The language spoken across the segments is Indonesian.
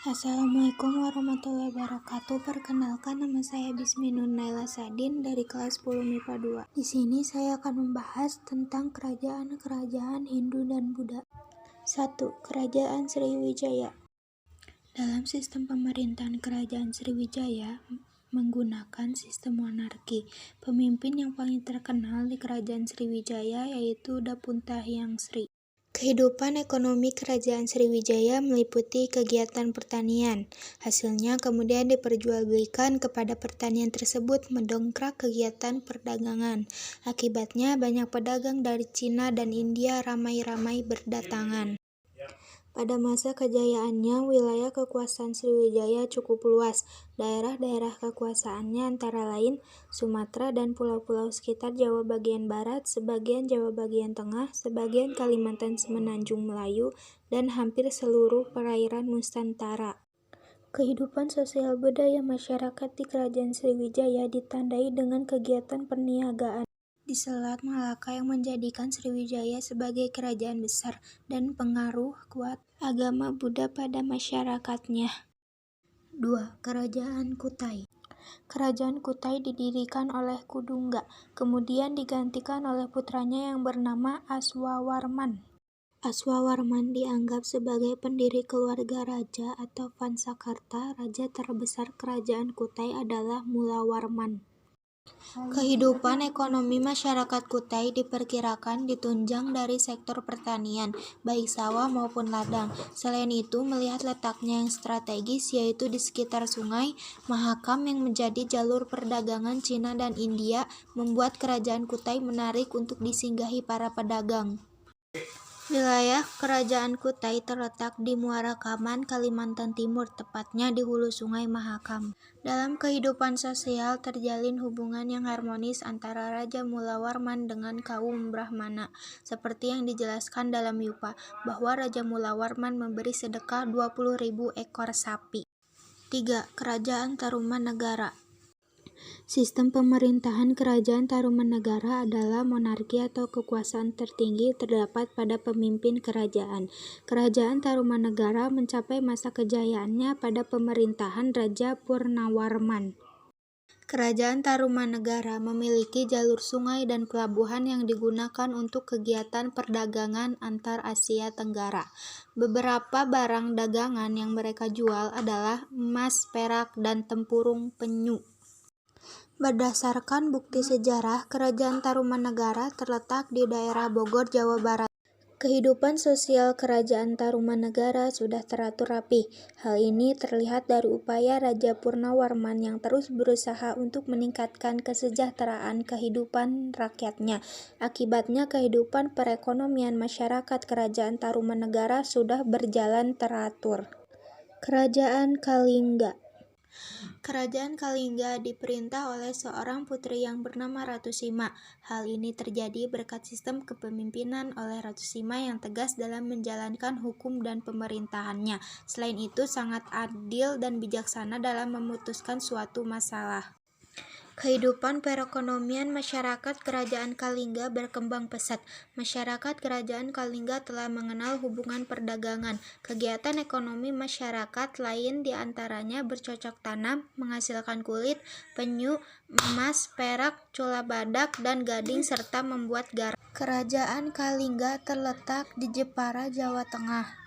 Assalamualaikum warahmatullahi wabarakatuh. Perkenalkan, nama saya Bisminun Naila Sadin dari kelas 10 MIPA 2. Di sini saya akan membahas tentang kerajaan-kerajaan Hindu dan Buddha. 1. Kerajaan Sriwijaya. Dalam sistem pemerintahan kerajaan Sriwijaya menggunakan sistem monarki. Pemimpin yang paling terkenal di kerajaan Sriwijaya yaitu Dapunta Hyang Sri. Kehidupan ekonomi kerajaan Sriwijaya meliputi kegiatan pertanian. Hasilnya kemudian diperjualbelikan kepada pertanian tersebut mendongkrak kegiatan perdagangan. Akibatnya banyak pedagang dari Cina dan India ramai-ramai berdatangan. Pada masa kejayaannya, wilayah kekuasaan Sriwijaya cukup luas. Daerah-daerah kekuasaannya antara lain Sumatera dan pulau-pulau sekitar Jawa bagian barat, sebagian Jawa bagian tengah, sebagian Kalimantan Semenanjung Melayu, dan hampir seluruh perairan Nusantara. Kehidupan sosial budaya masyarakat di kerajaan Sriwijaya ditandai dengan kegiatan perniagaan di Selat Malaka yang menjadikan Sriwijaya sebagai kerajaan besar dan pengaruh kuat agama Buddha pada masyarakatnya. 2. Kerajaan Kutai. Kerajaan Kutai didirikan oleh Kudungga, kemudian digantikan oleh putranya yang bernama Aswawarman. Aswawarman dianggap sebagai pendiri keluarga raja atau Pansakarta. Raja terbesar kerajaan Kutai adalah Mulawarman. Kehidupan ekonomi masyarakat Kutai diperkirakan ditunjang dari sektor pertanian, baik sawah maupun ladang. Selain itu, melihat letaknya yang strategis yaitu di sekitar sungai, Mahakam yang menjadi jalur perdagangan Cina dan India, membuat kerajaan Kutai menarik untuk disinggahi para pedagang. Wilayah kerajaan Kutai terletak di Muara Kaman, Kalimantan Timur, tepatnya di hulu sungai Mahakam. Dalam kehidupan sosial terjalin hubungan yang harmonis antara Raja Mulawarman dengan kaum Brahmana, seperti yang dijelaskan dalam Yupa, bahwa Raja Mulawarman memberi sedekah 20.000 ekor sapi. 3. Kerajaan Tarumanegara. Sistem pemerintahan kerajaan Tarumanegara adalah monarki atau kekuasaan tertinggi terdapat pada pemimpin kerajaan. Kerajaan Tarumanegara mencapai masa kejayaannya pada pemerintahan Raja Purnawarman. Kerajaan Tarumanegara memiliki jalur sungai dan pelabuhan yang digunakan untuk kegiatan perdagangan antar Asia Tenggara. Beberapa barang dagangan yang mereka jual adalah emas, perak, dan tempurung penyu. Berdasarkan bukti sejarah, kerajaan Tarumanegara terletak di daerah Bogor, Jawa Barat. Kehidupan sosial kerajaan Tarumanegara sudah teratur rapi. Hal ini terlihat dari upaya Raja Purnawarman yang terus berusaha untuk meningkatkan kesejahteraan kehidupan rakyatnya. Akibatnya kehidupan perekonomian masyarakat kerajaan Tarumanegara sudah berjalan teratur. Kerajaan Kalingga. Kerajaan Kalingga diperintah oleh seorang putri yang bernama Ratu Sima. Hal ini terjadi berkat sistem kepemimpinan oleh Ratu Sima yang tegas dalam menjalankan hukum dan pemerintahannya. Selain itu, sangat adil dan bijaksana dalam memutuskan suatu masalah. Kehidupan perekonomian masyarakat kerajaan Kalingga berkembang pesat. Masyarakat kerajaan Kalingga telah mengenal hubungan perdagangan. Kegiatan ekonomi masyarakat lain diantaranya bercocok tanam, menghasilkan kulit, penyu, emas, perak, cula badak, dan gading, serta membuat garam. Kerajaan Kalingga terletak di Jepara, Jawa Tengah.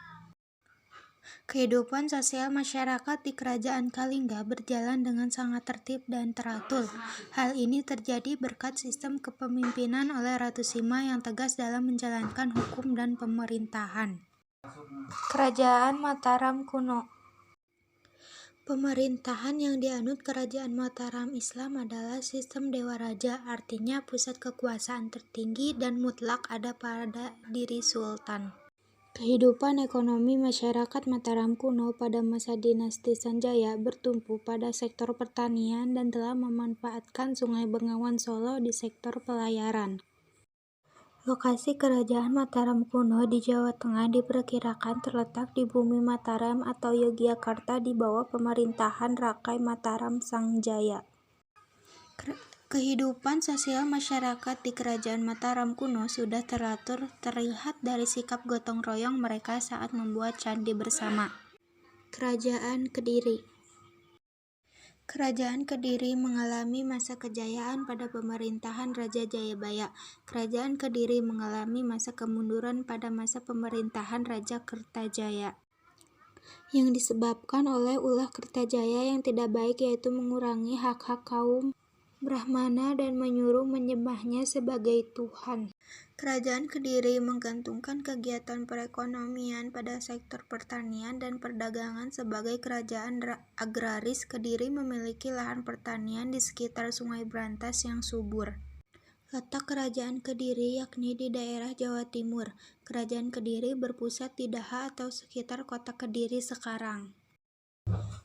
Kehidupan sosial masyarakat di kerajaan Kalingga berjalan dengan sangat tertib dan teratur. Hal ini terjadi berkat sistem kepemimpinan oleh Ratu Sima yang tegas dalam menjalankan hukum dan pemerintahan. Kerajaan Mataram kuno. Pemerintahan yang dianut kerajaan Mataram Islam adalah sistem Dewa Raja, artinya pusat kekuasaan tertinggi dan mutlak ada pada diri Sultan. Kehidupan ekonomi masyarakat Mataram kuno pada masa dinasti Sanjaya bertumpu pada sektor pertanian dan telah memanfaatkan Sungai Bengawan Solo di sektor pelayaran. Lokasi kerajaan Mataram kuno di Jawa Tengah diperkirakan terletak di bumi Mataram atau Yogyakarta di bawah pemerintahan Rakai Mataram Sangjaya. Kehidupan sosial masyarakat di Kerajaan Mataram kuno sudah teratur terlihat dari sikap gotong royong mereka saat membuat candi bersama. Kerajaan Kediri. Kerajaan Kediri mengalami masa kejayaan pada pemerintahan Raja Jayabaya. Kerajaan Kediri mengalami masa kemunduran pada masa pemerintahan Raja Kertajaya, yang disebabkan oleh ulah Kertajaya yang tidak baik, yaitu mengurangi hak-hak kaum Brahmana dan menyuruh menyembahnya sebagai Tuhan. Kerajaan Kediri menggantungkan kegiatan perekonomian pada sektor pertanian dan perdagangan. Sebagai kerajaan agraris, Kediri memiliki lahan pertanian di sekitar Sungai Brantas yang subur. Letak Kerajaan Kediri yakni di daerah Jawa Timur. Kerajaan Kediri berpusat di Daha atau sekitar kota Kediri sekarang.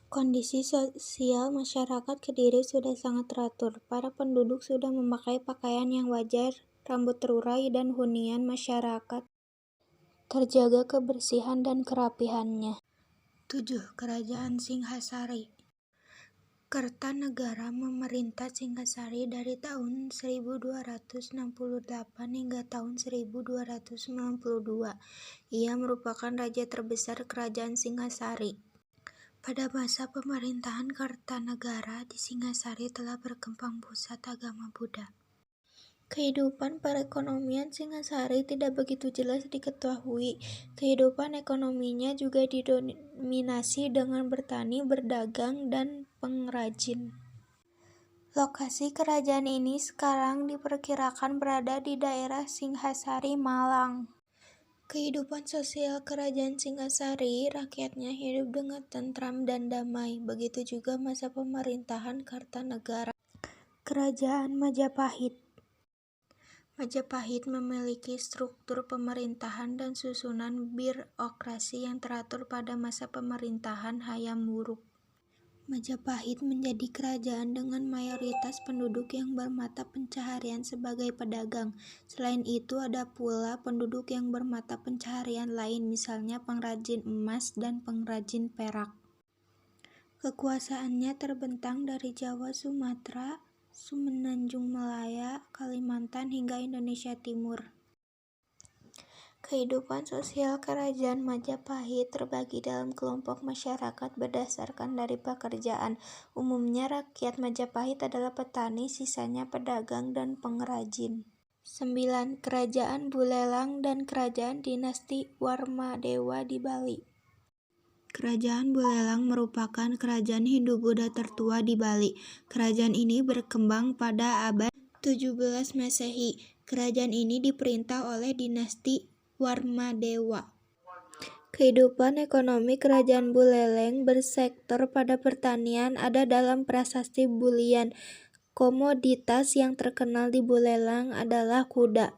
Kondisi sosial masyarakat Kediri sudah sangat teratur. Para penduduk sudah memakai pakaian yang wajar, rambut terurai, dan hunian masyarakat terjaga kebersihan dan kerapihannya. 7. Kerajaan Singhasari. Kertanegara memerintah Singhasari dari tahun 1268 hingga tahun 1292. Ia merupakan raja terbesar Kerajaan Singhasari. Pada masa pemerintahan Kertanegara, di Singhasari telah berkembang pusat agama Buddha. Kehidupan perekonomian Singhasari tidak begitu jelas diketahui. Kehidupan ekonominya juga didominasi dengan bertani, berdagang, dan pengrajin. Lokasi kerajaan ini sekarang diperkirakan berada di daerah Singhasari, Malang. Kehidupan sosial Kerajaan Singhasari, rakyatnya hidup dengan tentram dan damai. Begitu juga masa pemerintahan Kertanegara. Kerajaan Majapahit. Majapahit memiliki struktur pemerintahan dan susunan birokrasi yang teratur pada masa pemerintahan Hayam Wuruk. Majapahit menjadi kerajaan dengan mayoritas penduduk yang bermata pencaharian sebagai pedagang. Selain itu, ada pula penduduk yang bermata pencaharian lain, misalnya pengrajin emas dan pengrajin perak. Kekuasaannya terbentang dari Jawa, Sumatera, Semenanjung Malaya, Kalimantan, hingga Indonesia Timur. Kehidupan sosial Kerajaan Majapahit terbagi dalam kelompok masyarakat berdasarkan dari pekerjaan. Umumnya rakyat Majapahit adalah petani, sisanya pedagang dan pengrajin. 9. Kerajaan Buleleng dan Kerajaan Dinasti Warmadewa di Bali. Kerajaan Buleleng merupakan kerajaan Hindu-Buddha tertua di Bali. Kerajaan ini berkembang pada abad 17 Masehi. Kerajaan ini diperintah oleh dinasti Warmadewa. Kehidupan ekonomi Kerajaan Buleleng bersektor pada pertanian. Ada dalam prasasti Bulian. Komoditas yang terkenal di Buleleng adalah kuda.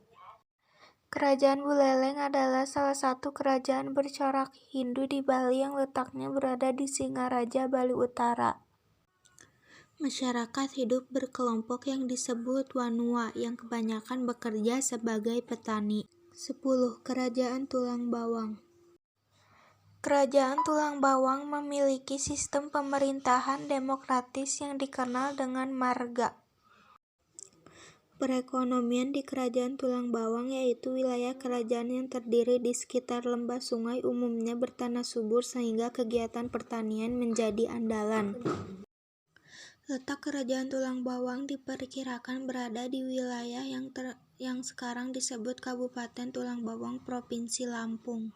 Kerajaan Buleleng adalah salah satu kerajaan bercorak Hindu di Bali yang letaknya berada di Singaraja, Bali Utara. Masyarakat hidup berkelompok yang disebut Wanua, yang kebanyakan bekerja sebagai petani. 10. Kerajaan Tulang Bawang. Kerajaan Tulang Bawang memiliki sistem pemerintahan demokratis yang dikenal dengan marga. Perekonomian di Kerajaan Tulang Bawang yaitu wilayah kerajaan yang terdiri di sekitar lembah sungai, umumnya bertanah subur sehingga kegiatan pertanian menjadi andalan. Letak Kerajaan Tulang Bawang diperkirakan berada di wilayah yang sekarang disebut Kabupaten Tulang Bawang, Provinsi Lampung.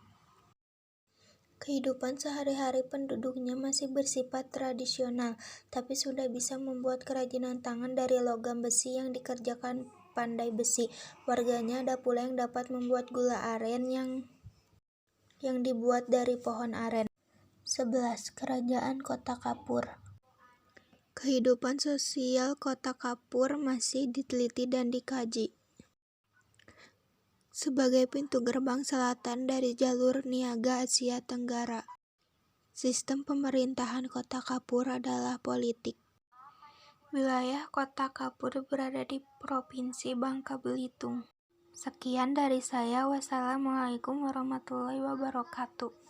Kehidupan sehari-hari penduduknya masih bersifat tradisional, tapi sudah bisa membuat kerajinan tangan dari logam besi yang dikerjakan pandai besi. Warganya ada pula yang dapat membuat gula aren yang dibuat dari pohon aren. 11. Kerajaan Kota Kapur. Kehidupan sosial Kota Kapur masih diteliti dan dikaji. Sebagai pintu gerbang selatan dari jalur niaga Asia Tenggara. Sistem pemerintahan Kota Kapur adalah politik. Wilayah Kota Kapur berada di Provinsi Bangka Belitung. Sekian dari saya. Wassalamualaikum warahmatullahi wabarakatuh.